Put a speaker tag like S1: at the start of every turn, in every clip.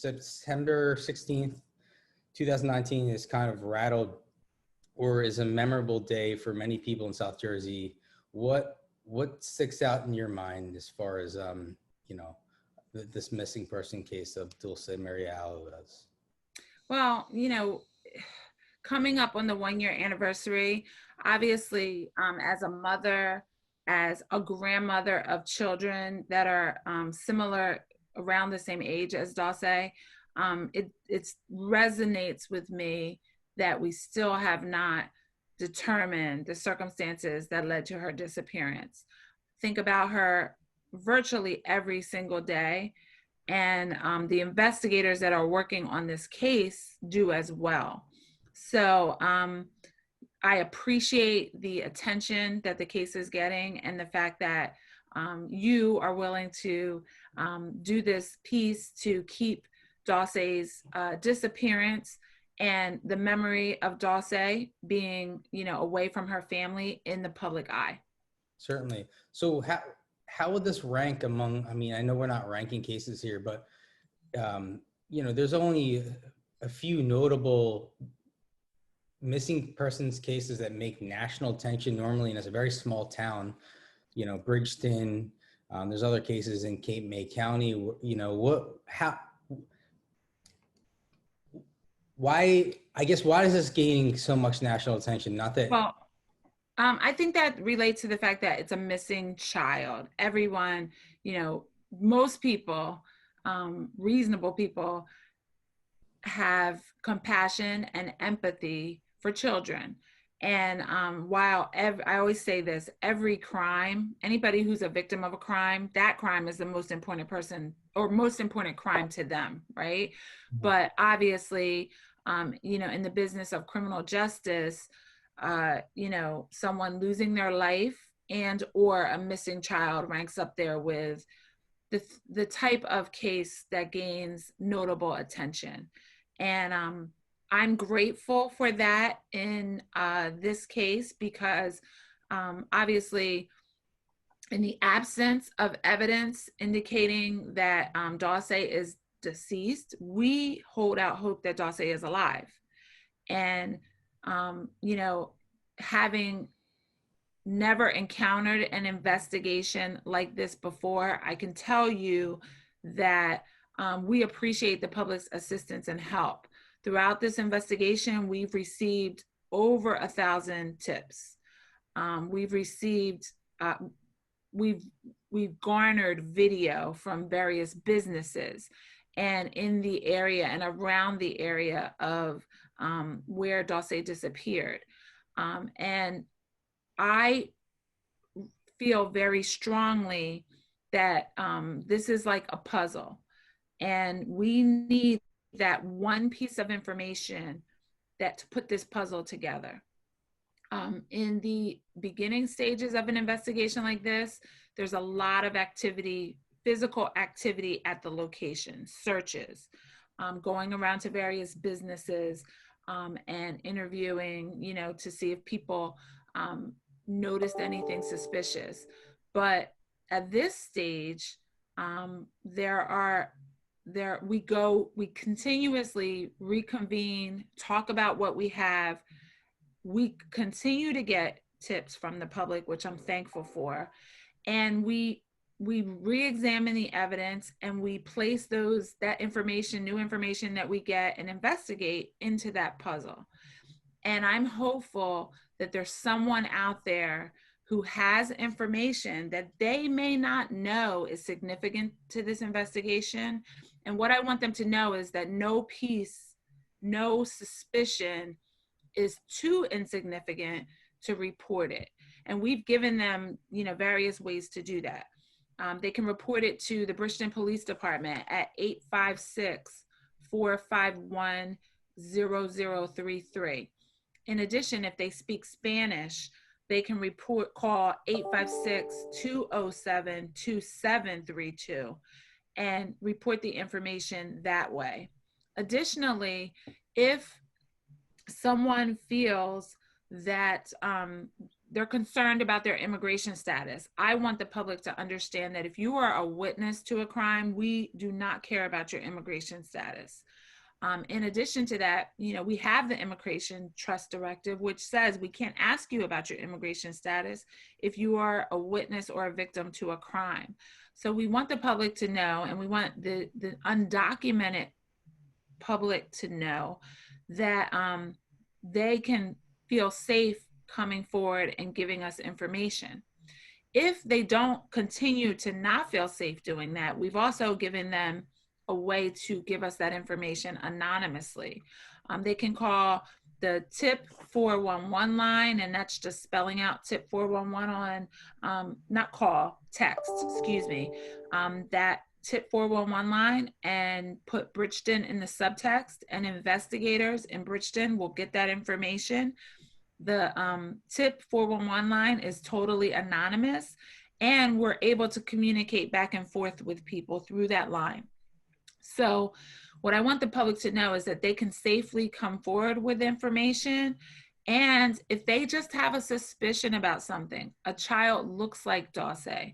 S1: September 16th, 2019 is kind of rattled or is a memorable day for many people in South Jersey. What sticks out in your mind as far as, this missing person case of Dulce Maria Alavez?
S2: Well, coming up on the 1-year anniversary, obviously, as a mother, as a grandmother of children that are similar, around the same age as Dulce, it resonates with me that we still have not determined the circumstances that led to her disappearance. Think about her virtually every single day, and the investigators that are working on this case do as well. So I appreciate the attention that the case is getting, and the fact that you are willing to do this piece to keep Dulce's disappearance and the memory of Dulce being, away from her family in the public eye.
S1: Certainly. So how would this rank among, I know we're not ranking cases here, but, there's only a few notable missing persons cases that make national attention normally, and it's a very small town, Bridgeton. There's other cases in Cape May County. Why is this gaining so much national attention? Not that.
S2: Well, I think that relates to the fact that it's a missing child. Everyone, most people, reasonable people, have compassion and empathy for children. And while I always say this, every crime, anybody who's a victim of a crime, that crime is the most important person or most important crime to them, right? Mm-hmm. But obviously, in the business of criminal justice, someone losing their life and or a missing child ranks up there with the type of case that gains notable attention. And I'm grateful for that in this case, because obviously, in the absence of evidence indicating that Dulce is deceased, we hold out hope that Dulce is alive. And having never encountered an investigation like this before, I can tell you that we appreciate the public's assistance and help. Throughout this investigation, we've received over 1,000 tips. We've garnered video from various businesses and in the area and around the area of where Dulce disappeared. And I feel very strongly that this is like a puzzle, and we need that one piece of information to put this puzzle together. In the beginning stages of an investigation like this, there's a lot of activity, physical activity at the location, searches, going around to various businesses and interviewing, to see if people noticed anything suspicious. But at this stage, we continuously reconvene, talk about what we have. We continue to get tips from the public, which I'm thankful for. And we re-examine the evidence, and we place that information, new information that we get and investigate into that puzzle. And I'm hopeful that there's someone out there who has information that they may not know is significant to this investigation. And what I want them to know is that no piece, no suspicion is too insignificant to report it. And we've given them, various ways to do that. They can report it to the Bridgeton Police Department at 856-451-0033. In addition, if they speak Spanish, they can call 856-207-2732 and report the information that way. Additionally, if someone feels that they're concerned about their immigration status. I want the public to understand that if you are a witness to a crime, we do not care about your immigration status. In addition to that, we have the Immigration Trust Directive, which says we can't ask you about your immigration status if you are a witness or a victim to a crime. So we want the public to know, and we want the undocumented public to know that they can feel safe coming forward and giving us information. If they don't continue to not feel safe doing that, we've also given them a way to give us that information anonymously. They can call the TIP 411 line, and that's just spelling out TIP 411 on, not call, text, excuse me, that TIP 411 line, and put Bridgeton in the subtext, and investigators in Bridgeton will get that information. The TIP 411 line is totally anonymous, and we're able to communicate back and forth with people through that line. So what I want the public to know is that they can safely come forward with information. And if they just have a suspicion about something, a child looks like Dulce,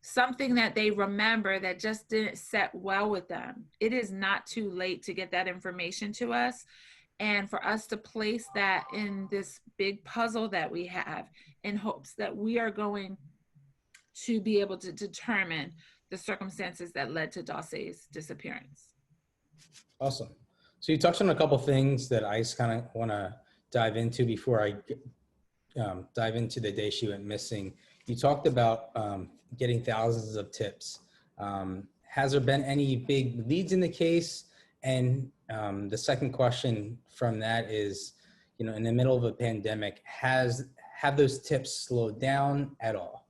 S2: something that they remember that just didn't set well with them, it is not too late to get that information to us, and for us to place that in this big puzzle that we have, in hopes that we are going to be able to determine the circumstances that led to Dulce's disappearance.
S1: Awesome. So you touched on a couple things that I just kind of want to dive into before I dive into the day she went missing. You talked about getting thousands of tips. Has there been any big leads in the case? And the second question from that is, in the middle of a pandemic, have those tips slowed down at all?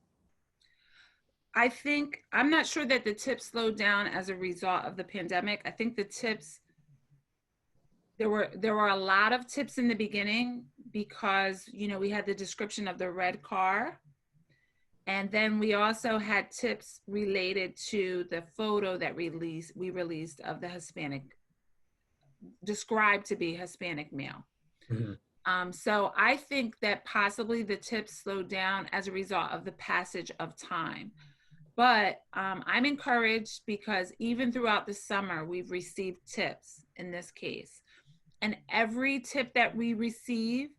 S2: I'm not sure that the tips slowed down as a result of the pandemic. I think the tips, there were a lot of tips in the beginning because, we had the description of the red car. And then we also had tips related to the photo that we released of the Hispanic, described to be Hispanic male. Mm-hmm. So I think that possibly the tips slowed down as a result of the passage of time. But I'm encouraged because even throughout the summer, we've received tips in this case. And every tip that we receive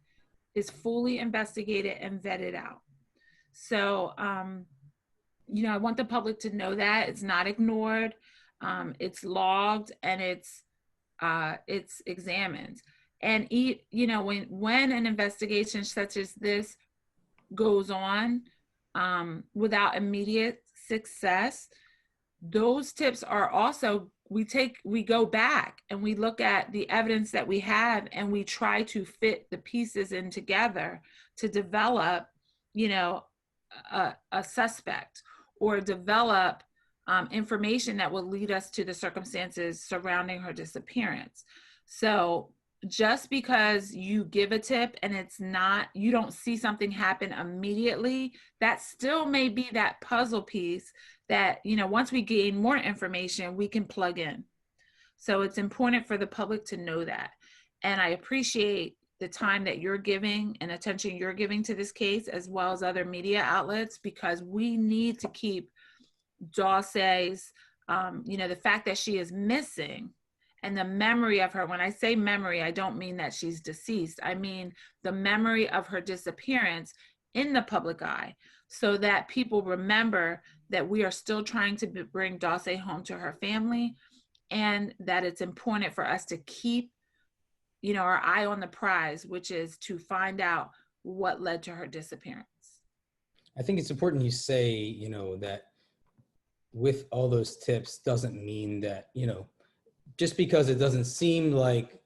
S2: is fully investigated and vetted out. So, I want the public to know that it's not ignored, it's logged, and it's examined. And when an investigation such as this goes on without immediate success, those tips are also, we go back and we look at the evidence that we have, and we try to fit the pieces in together to develop, a suspect, or develop information that will lead us to the circumstances surrounding her disappearance. So just because you give a tip and you don't see something happen immediately, that still may be that puzzle piece that, once we gain more information, we can plug in. So it's important for the public to know that. And I appreciate the time that you're giving and attention you're giving to this case, as well as other media outlets, because we need to keep Dulce's, the fact that she is missing, and the memory of her. When I say memory, I don't mean that she's deceased. I mean the memory of her disappearance in the public eye, so that people remember that we are still trying to bring Dulce home to her family, and that it's important for us to keep, our eye on the prize, which is to find out what led to her disappearance.
S1: I think it's important you say, that with all those tips doesn't mean that, just because it doesn't seem like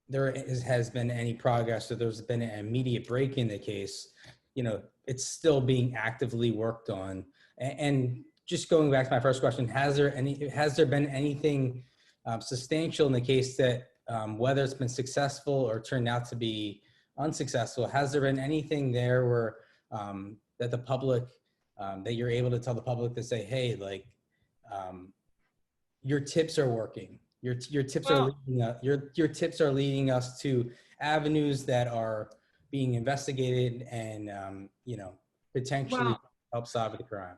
S1: there has been any progress or there's been an immediate break in the case, it's still being actively worked on. And just going back to my first question, has there been anything substantial in the case that, whether it's been successful or turned out to be unsuccessful, has there been anything there where that the public, that you're able to tell the public to say, hey, like, your tips are working. Your tips are leading us, your tips are leading us to avenues that are being investigated and, potentially
S2: Well,
S1: help solve the crime?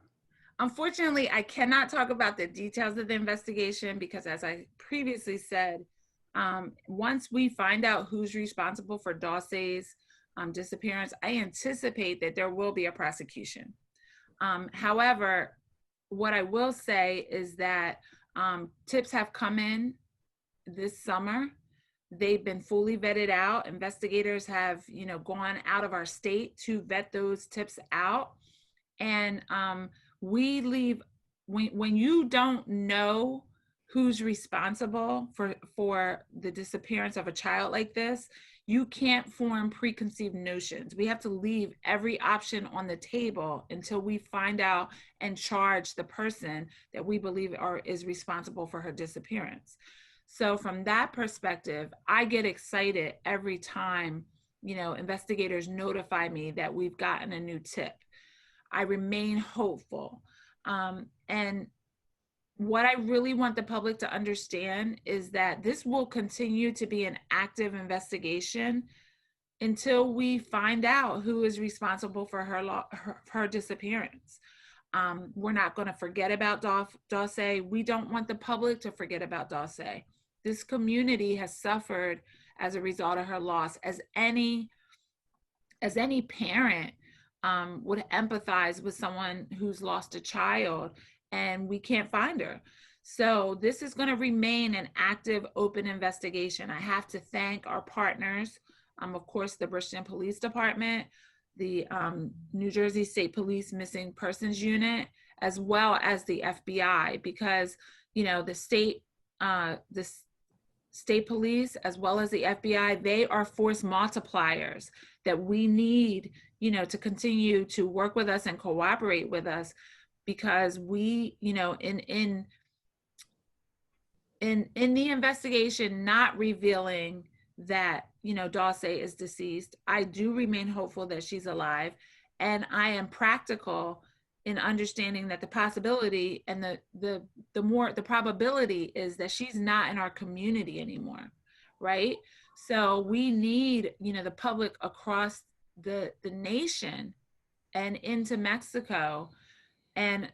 S2: unfortunately, I cannot talk about the details of the investigation because, as I previously said, once we find out who's responsible for Dulce's disappearance, I anticipate that there will be a prosecution. However, what I will say is that tips have come in this summer. They've been fully vetted out. Investigators have, gone out of our state to vet those tips out. And we leave when you don't know who's responsible for the disappearance of a child like this, you can't form preconceived notions. We have to leave every option on the table until we find out and charge the person that we believe is responsible for her disappearance. So from that perspective, I get excited every time, investigators notify me that we've gotten a new tip. I remain hopeful. And what I really want the public to understand is that this will continue to be an active investigation until we find out who is responsible for her disappearance. We're not going to forget about Dulce. We don't want the public to forget about Dulce. This community has suffered as a result of her loss, as any parent would empathize with someone who's lost a child and we can't find her. So this is going to remain an active, open investigation. I have to thank our partners, of course, the Bridgeton Police Department, the New Jersey State Police Missing Persons Unit, as well as the FBI, because the state police as well as the FBI, they are force multipliers that we need, to continue to work with us and cooperate with us, because we, in the investigation, not revealing that, Dulce is deceased, I do remain hopeful that she's alive. And I am practical in understanding that the possibility and the probability is that she's not in our community anymore, right? So we need, the public across the nation and into Mexico, and,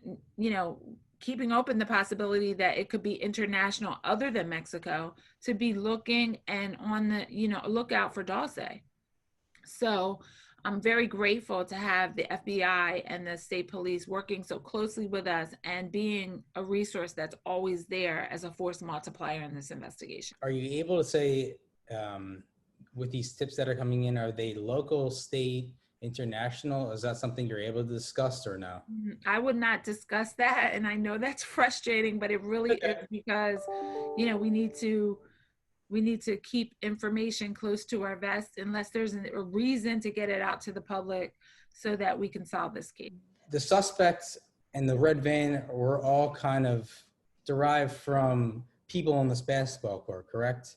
S2: keeping open the possibility that it could be international other than Mexico, to be looking and on the, lookout for Dulce. So I'm very grateful to have the FBI and the state police working so closely with us and being a resource that's always there as a force multiplier in this investigation.
S1: Are you able to say, with these tips that are coming in, are they local, state, international? Is that something you're able to discuss or no?
S2: I would not discuss that. And I know that's frustrating, but it really is, because, we need to keep information close to our vest unless there's a reason to get it out to the public so that we can solve this case.
S1: The suspects and the red van were all kind of derived from people on this basketball court, correct?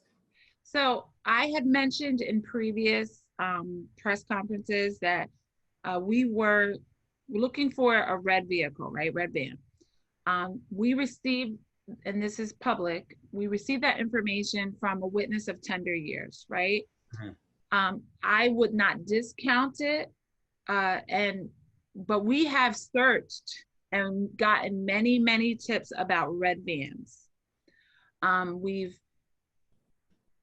S2: So I had mentioned in previous press conferences that we were looking for a red vehicle, right? Red van. We received, and this is public, we received that information from a witness of tender years, right? Mm-hmm. I would not discount it, but we have searched and gotten many, many tips about red vans. We've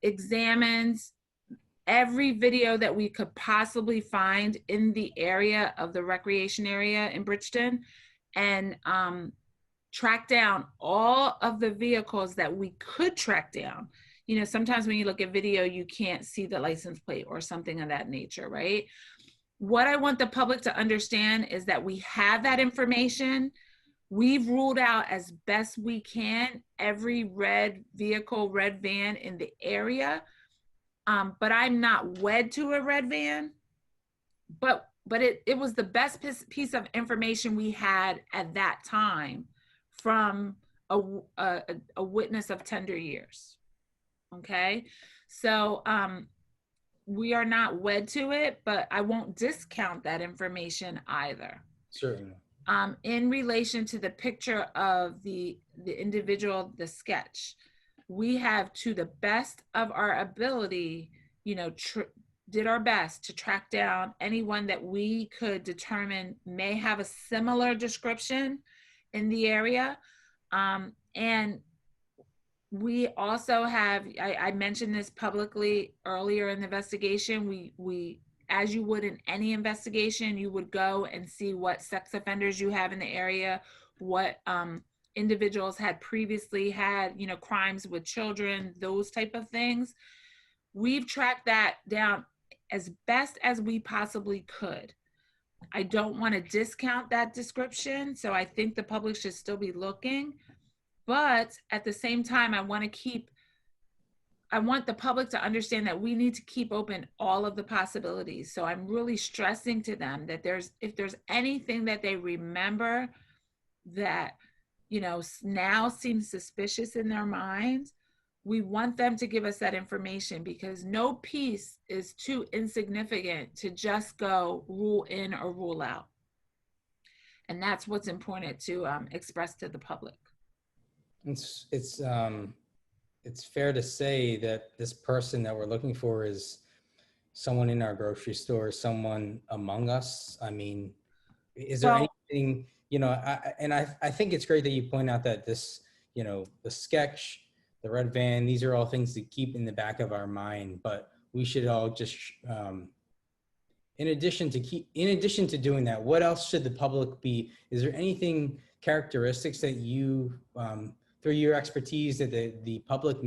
S2: examined every video that we could possibly find in the area of the recreation area in Bridgeton, and track down all of the vehicles that we could track down. Sometimes when you look at video, you can't see the license plate or something of that nature, right? What I want the public to understand is that we have that information. We've ruled out as best we can every red vehicle, red van in the area. But I'm not wed to a red van, but it was the best piece of information we had at that time from a witness of tender years. Okay. So, we are not wed to it, but I won't discount that information either.
S1: Certainly.
S2: In relation to the picture of the individual, the sketch, we have, to the best of our ability, did our best to track down anyone that we could determine may have a similar description in the area. And we also have, I mentioned this publicly earlier in the investigation, we, as you would in any investigation, you would go and see what sex offenders you have in the area, what individuals had previously had, you know, crimes with children, those type of things. We've tracked that down as best as we possibly could. I don't want to discount that description, so I think the public should still be looking. But at the same time, I want the public to understand that we need to keep open all of the possibilities. So I'm really stressing to them that if there's anything that they remember that, you know, now seems suspicious in their minds, we want them to give us that information, because no piece is too insignificant to just go rule in or rule out. And that's what's important to express to the public.
S1: It's fair to say that this person that we're looking for is someone in our grocery store, someone among us. I mean, is there anything, you know, I think it's great that you point out that this, you know, the sketch, the red van, these are all things to keep in the back of our mind, but we should all just, in addition to doing that, what else should the public be? Is there anything, characteristics that you, through your expertise, that the public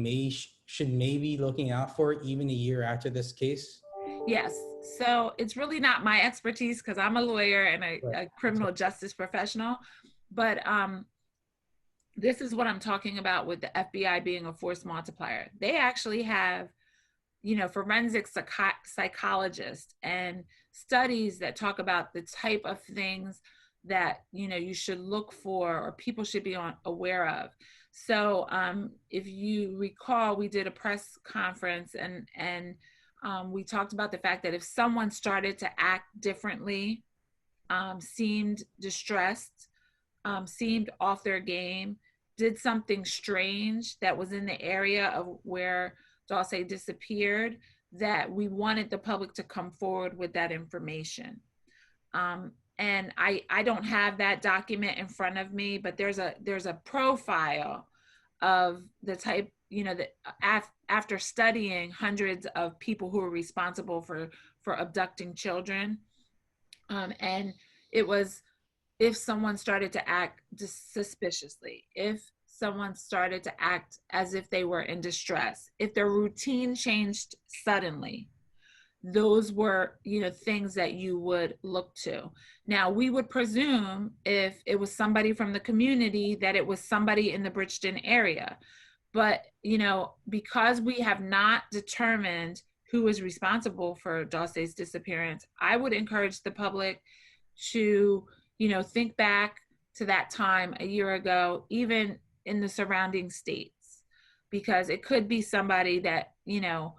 S1: should maybe looking out for even a year after this case?
S2: Yes. So it's really not my expertise, because I'm a lawyer and a criminal justice professional, but this is what I'm talking about with the FBI being a force multiplier. They actually have, you know, forensic psychologists and studies that talk about the type of things that, you know, you should look for or people should be aware of. So if you recall, we did a press conference and we talked about the fact that if someone started to act differently, seemed distressed, seemed off their game, did something strange that was in the area of where Dulce disappeared, that we wanted the public to come forward with that information. And I don't have that document in front of me, but there's a profile of the type, you know, that after studying hundreds of people who are responsible for abducting children, and it was, if someone started to act suspiciously, if someone started to act as if they were in distress, if their routine changed suddenly, those were, you know, things that you would look to. Now, we would presume if it was somebody from the community that it was somebody in the Bridgeton area. But, you know, because we have not determined who is responsible for Dulce's disappearance, I would encourage the public to, you know, think back to that time a year ago, even in the surrounding states, because it could be somebody that, you know,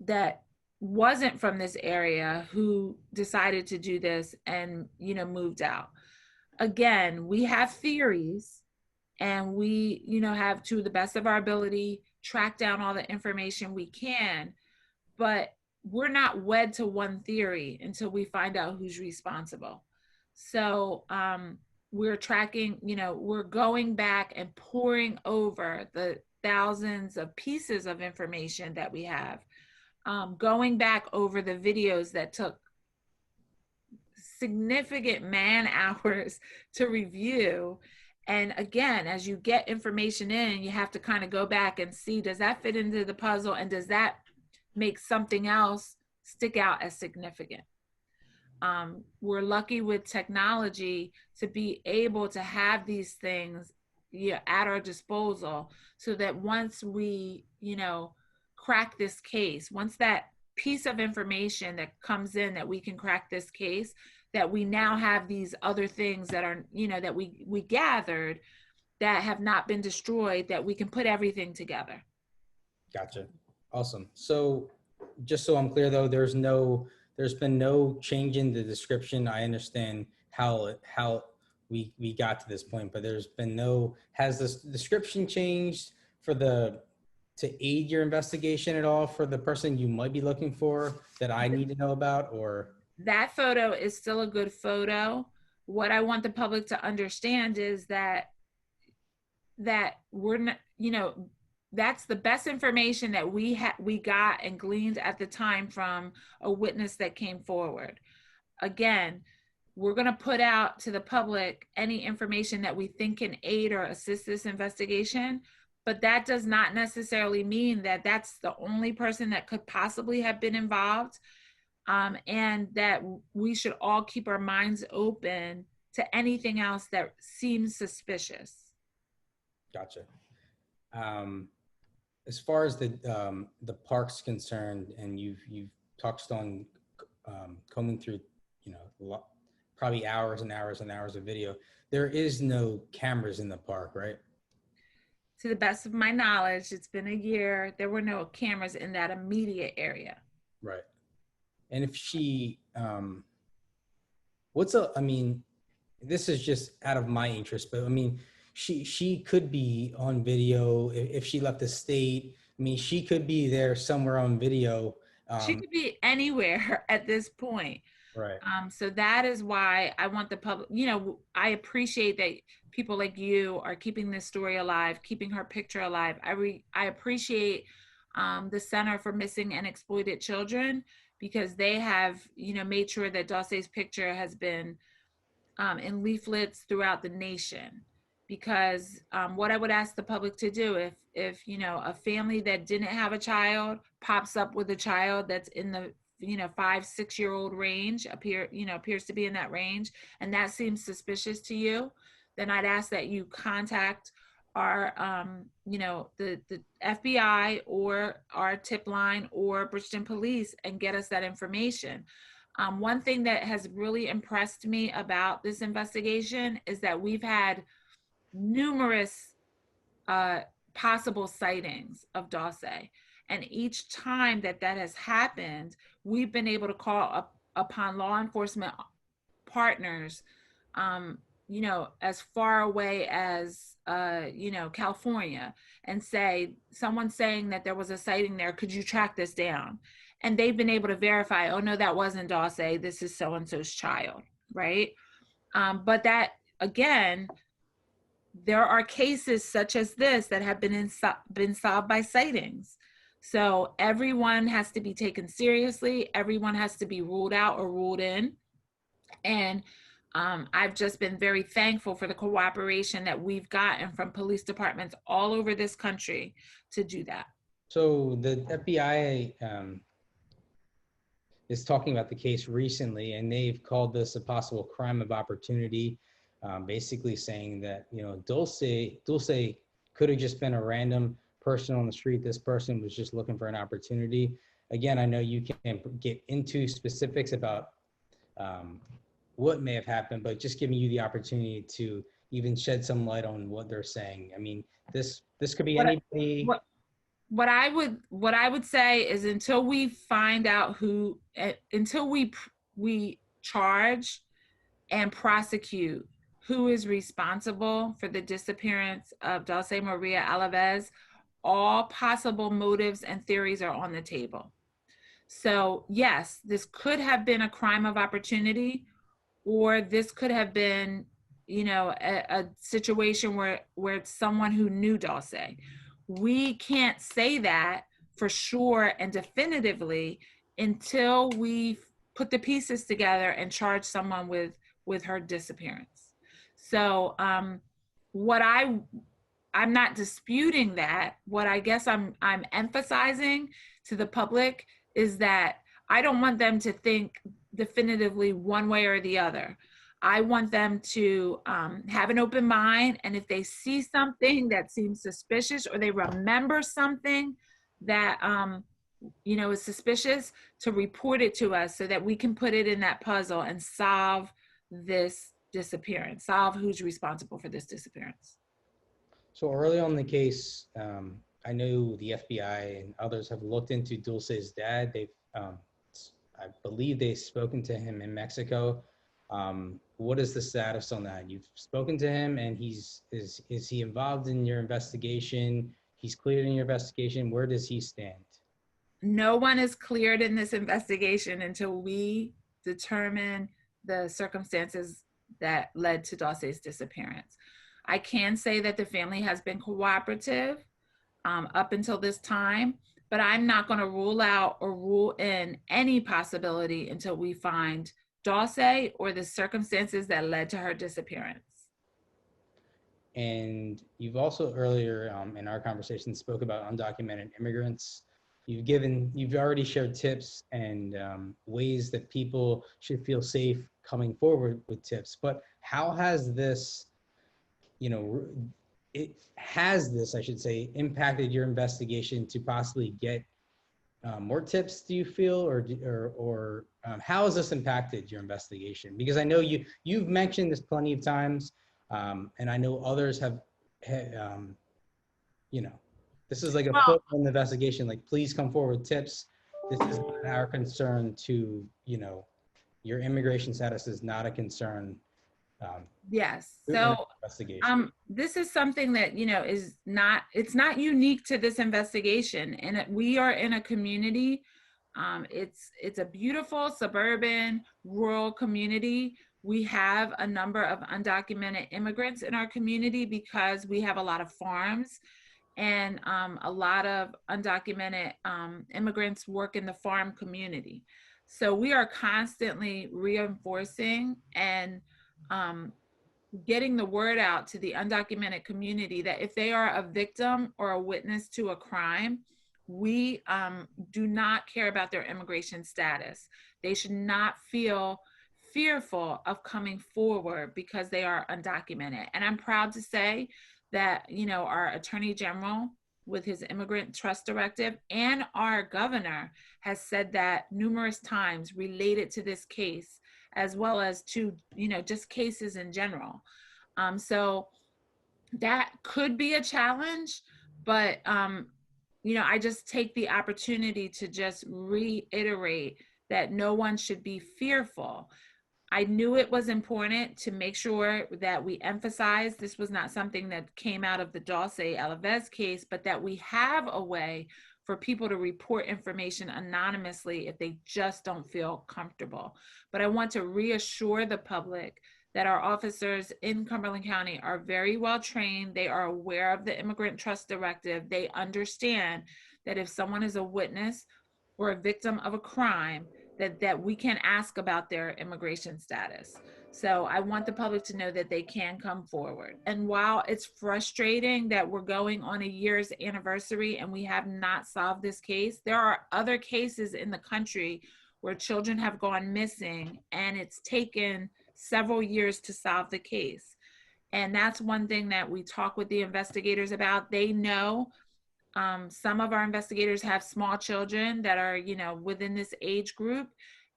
S2: that wasn't from this area who decided to do this and, you know, moved out. Again, we have theories and we, you know, have, to the best of our ability, track down all the information we can, but we're not wed to one theory until we find out who's responsible. So we're tracking, you know, we're going back and poring over the thousands of pieces of information that we have, going back over the videos that took significant man hours to review. And again, as you get information in, you have to kind of go back and see, does that fit into the puzzle? And does that make something else stick out as significant? We're lucky with technology to be able to have these things, you know, at our disposal, so that once we, you know, crack this case, once that piece of information that comes in that we can crack this case, that we now have these other things that are, you know, that we gathered that have not been destroyed, that we can put everything together. Gotcha.
S1: Awesome. So just so I'm clear though, there's been no change in the description. I understand how we got to this point, but there's been no, has this description changed for the to aid your investigation at all for the person you might be looking for that I need to know about, or?
S2: That photo is still a good photo. What I want the public to understand is that we're not, that's the best information that we got and gleaned at the time from a witness that came forward. Again, we're going to put out to the public any information that we think can aid or assist this investigation, but that does not necessarily mean that that's the only person that could possibly have been involved, and that we should all keep our minds open to anything else that seems suspicious.
S1: Gotcha. As far as the park's concerned, and you've touched on combing through, probably hours and hours and hours of video. There is no cameras in the park, right?
S2: To the best of my knowledge, it's been a year. There were no cameras in that immediate area.
S1: Right. And if she, this is just out of my interest, but I mean, she could be on video if she left the state. I mean, she could be there somewhere on video.
S2: She could be anywhere at this point.
S1: Right.
S2: So that is why I want the public, I appreciate that people like you are keeping this story alive, keeping her picture alive. I appreciate the Center for Missing and Exploited Children, because they have, made sure that Dulce's picture has been in leaflets throughout the nation. Because what I would ask the public to do, if a family that didn't have a child pops up with a child that's in the 5-6-year-old range, appears to be in that range, and that seems suspicious to you, then I'd ask that you contact our the FBI or our tip line or Bridgeton Police and get us that information. One thing that has really impressed me about this investigation is that we've had numerous possible sightings of Dulce, and each time that has happened, we've been able to call upon law enforcement partners, as far away as California, and say, someone saying that there was a sighting there, could you track this down? And they've been able to verify, oh no, that wasn't Dulce, this is so and so's child, right? But that, again, there are cases such as this that have been solved by sightings. So everyone has to be taken seriously. Everyone has to be ruled out or ruled in. And I've just been very thankful for the cooperation that we've gotten from police departments all over this country to do that.
S1: So the FBI is talking about the case recently, and they've called this a possible crime of opportunity. Basically saying that, Dulce could have just been a random person on the street. This person was just looking for an opportunity. Again, I know you can't get into specifics about what may have happened, but just giving you the opportunity to even shed some light on what they're saying. I mean, this could be anybody.
S2: What I would say is, until we find out until we charge and prosecute who is responsible for the disappearance of Dulce Maria Alavez, all possible motives and theories are on the table. So yes, this could have been a crime of opportunity, or this could have been, a situation where it's someone who knew Dulce. We can't say that for sure and definitively until we put the pieces together and charge someone with her disappearance. So I'm not disputing that. What I guess I'm emphasizing to the public is that I don't want them to think definitively one way or the other. I want them to have an open mind, and if they see something that seems suspicious, or they remember something that is suspicious, to report it to us so that we can put it in that puzzle and solve this disappearance, solve who's responsible for this disappearance.
S1: So early on in the case, I know the FBI and others have looked into Dulce's dad. They've, I believe they've spoken to him in Mexico. What is the status on that? You've spoken to him, and is he involved in your investigation? he's cleared in your investigation. Where does he stand?
S2: No one is cleared in this investigation until we determine the circumstances that led to Dulce's disappearance. I can say that the family has been cooperative up until this time, but I'm not going to rule out or rule in any possibility until we find Dulce or the circumstances that led to her disappearance.
S1: And you've also earlier in our conversation spoke about undocumented immigrants. You've already shared tips and ways that people should feel safe coming forward with tips. But how has this, I should say, impacted your investigation to possibly get more tips? Do you feel, or how has this impacted your investigation? Because I know you've mentioned this plenty of times, and I know others have, this is like a foot in the investigation. Like, please come forward with tips. This is not our concern to, your immigration status is not a concern.
S2: Yes. So this is something that, it's not unique to this investigation. And we are in a community. It's a beautiful suburban rural community. We have a number of undocumented immigrants in our community because we have a lot of farms, and a lot of undocumented immigrants work in the farm community. So we are constantly reinforcing and getting the word out to the undocumented community that if they are a victim or a witness to a crime, we do not care about their immigration status. They should not feel fearful of coming forward because they are undocumented. And I'm proud to say that, our Attorney General with his Immigrant Trust Directive and our governor has said that numerous times related to this case, as well as to, just cases in general. So that could be a challenge, but, I just take the opportunity to just reiterate that no one should be fearful. I knew it was important to make sure that we emphasize this was not something that came out of the Dulce Alavez case, but that we have a way for people to report information anonymously if they just don't feel comfortable. But I want to reassure the public that our officers in Cumberland County are very well trained. They are aware of the Immigrant Trust Directive. They understand that if someone is a witness or a victim of a crime, that we can ask about their immigration status. So I want the public to know that they can come forward. And while it's frustrating that we're going on a year's anniversary and we have not solved this case, there are other cases in the country where children have gone missing and it's taken several years to solve the case. And that's one thing that we talk with the investigators about. They know some of our investigators have small children that are, within this age group.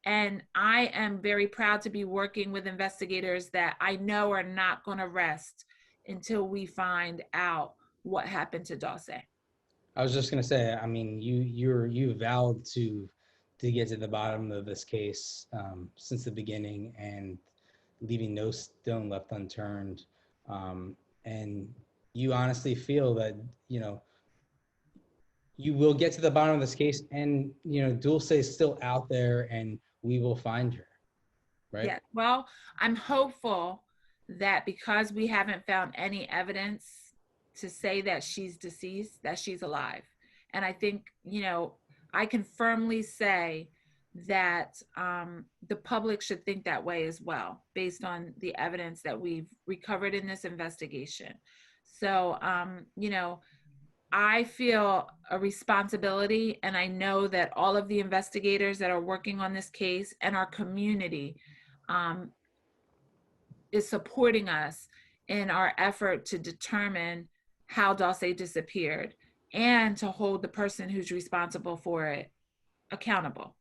S2: And I am very proud to be working with investigators that I know are not going to rest until we find out what happened to Dulce.
S1: I was just going to say, I mean, you vowed to get to the bottom of this case since the beginning and leaving no stone left unturned. And you honestly feel that, you will get to the bottom of this case, and Dulce is still out there and we will find her, right?
S2: Yeah, well, I'm hopeful that because we haven't found any evidence to say that she's deceased, that she's alive. And I think, I can firmly say that the public should think that way as well, based on the evidence that we've recovered in this investigation. So, I feel a responsibility, and I know that all of the investigators that are working on this case and our community is supporting us in our effort to determine how Dulce disappeared and to hold the person who's responsible for it accountable.